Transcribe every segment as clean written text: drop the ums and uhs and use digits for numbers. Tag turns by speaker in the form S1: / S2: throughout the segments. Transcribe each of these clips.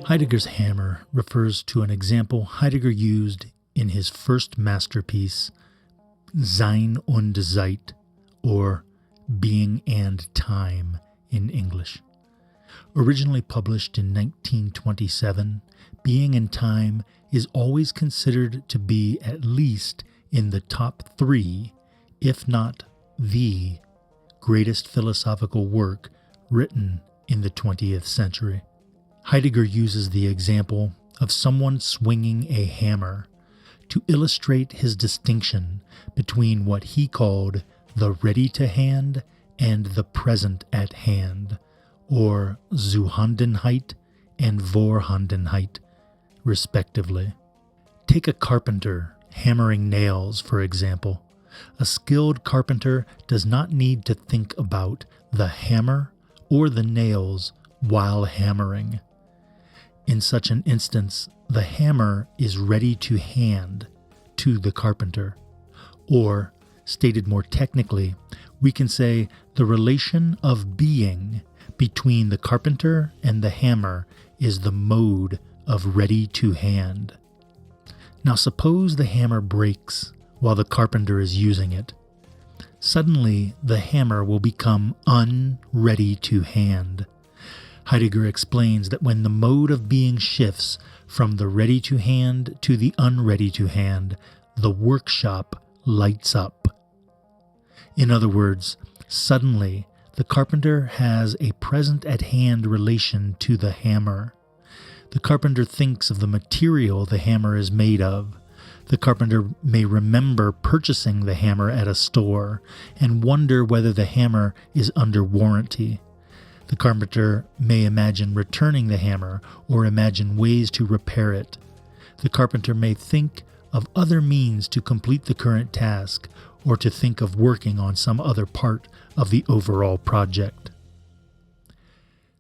S1: Heidegger's hammer refers to an example Heidegger used in his first masterpiece, Sein und Zeit, or Being and Time in English. Originally published in 1927, Being and Time is always considered to be at least in the top 3, if not the greatest philosophical work written in the 20th century. Heidegger uses the example of someone swinging a hammer to illustrate his distinction between what he called the ready-to-hand and the present-at-hand, or Zuhandenheit and Vorhandenheit, respectively. Take a carpenter hammering nails, for example. A skilled carpenter does not need to think about the hammer or the nails while hammering. In such an instance, the hammer is ready to hand to the carpenter. Or, stated more technically, we can say the relation of being between the carpenter and the hammer is the mode of ready to hand. Now suppose the hammer breaks while the carpenter is using it. Suddenly, the hammer will become unready to hand. Heidegger explains that when the mode of being shifts from the ready to hand to the unready to hand, the workshop lights up. In other words, suddenly the carpenter has a present-at-hand relation to the hammer. The carpenter thinks of the material the hammer is made of. The carpenter may remember purchasing the hammer at a store and wonder whether the hammer is under warranty. The carpenter may imagine returning the hammer or imagine ways to repair it. The carpenter may think of other means to complete the current task or to think of working on some other part of the overall project.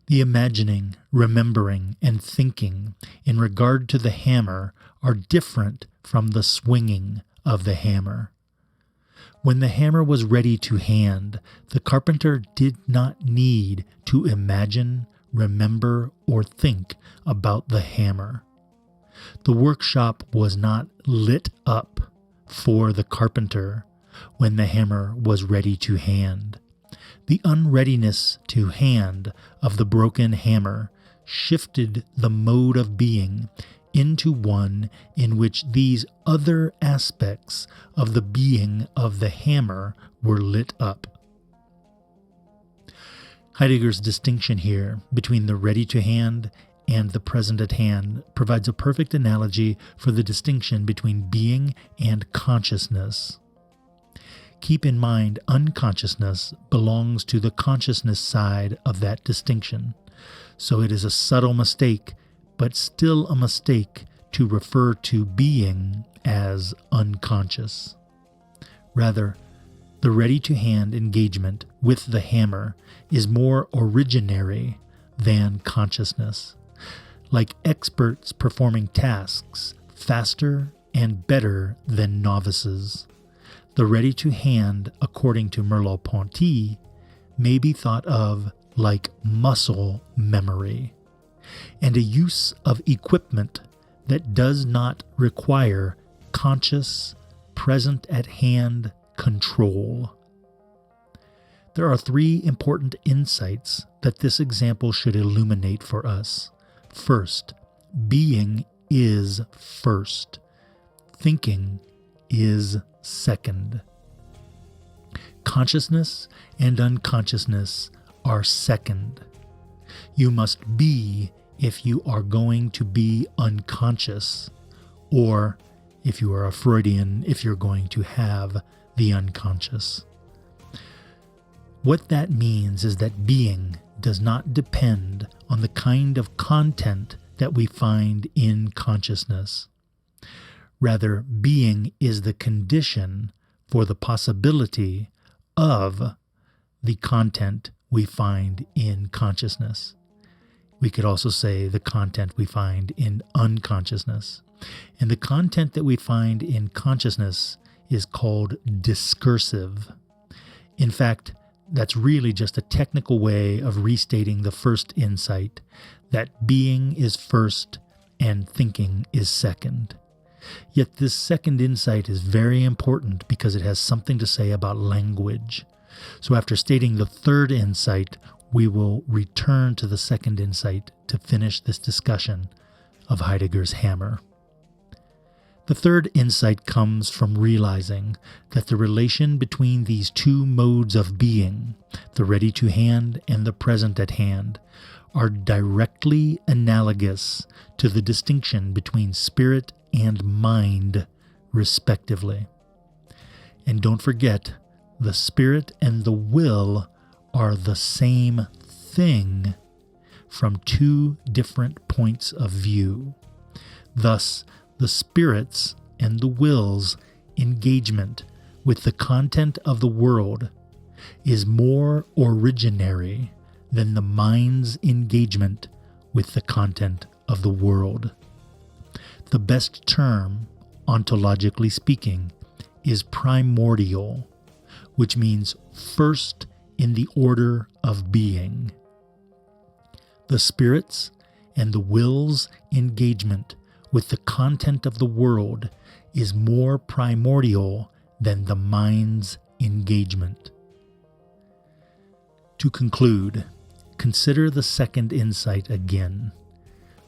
S1: The imagining, remembering, and thinking in regard to the hammer are different from the swinging of the hammer. When the hammer was ready to hand, the carpenter did not need to imagine, remember, or think about the hammer. The workshop was not lit up for the carpenter when the hammer was ready to hand. The unreadiness to hand of the broken hammer shifted the mode of being into one in which these other aspects of the being of the hammer were lit up. Heidegger's distinction here between the ready-to-hand and the present-at-hand provides a perfect analogy for the distinction between being and consciousness. Keep in mind, unconsciousness belongs to the consciousness side of that distinction, so it is a subtle mistake, but still a mistake to refer to being as unconscious. Rather, the ready-to-hand engagement with the hammer is more originary than consciousness, like experts performing tasks faster and better than novices. The ready-to-hand, according to Merleau-Ponty, may be thought of like muscle memory, and a use of equipment that does not require conscious, present-at-hand control. There are 3 important insights that this example should illuminate for us. First, being is first. Thinking is second. Consciousness and unconsciousness are second. You must be if you are going to be unconscious, or if you are a Freudian, if you're going to have the unconscious. What that means is that being does not depend on the kind of content that we find in consciousness. Rather, being is the condition for the possibility of the content we find in consciousness. We could also say the content we find in unconsciousness. And the content that we find in consciousness is called discursive. In fact, that's really just a technical way of restating the first insight, that being is first and thinking is second. Yet this second insight is very important because it has something to say about language. So after stating the third insight, we will return to the second insight to finish this discussion of Heidegger's hammer. The third insight comes from realizing that the relation between these two modes of being, the ready-to-hand and the present-at-hand, are directly analogous to the distinction between spirit and mind, respectively. And don't forget, the spirit and the will are the same thing from two different points of view. Thus, the spirit's and the will's engagement with the content of the world is more originary than the mind's engagement with the content of the world. The best term, ontologically speaking, is primordial, which means first in the order of being. The spirit's and the will's engagement with the content of the world is more primordial than the mind's engagement. To conclude, consider the second insight again.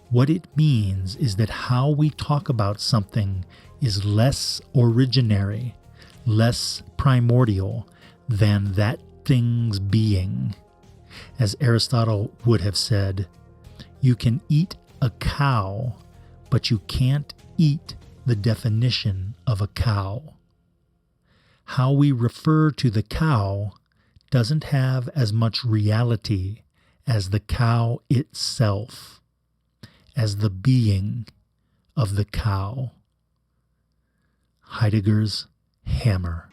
S1: What it means is that how we talk about something is less originary, less primordial than that thing's being. As Aristotle would have said, you can eat a cow, but you can't eat the definition of a cow. How we refer to the cow doesn't have as much reality as the cow itself, as the being of the cow. Heidegger's hammer.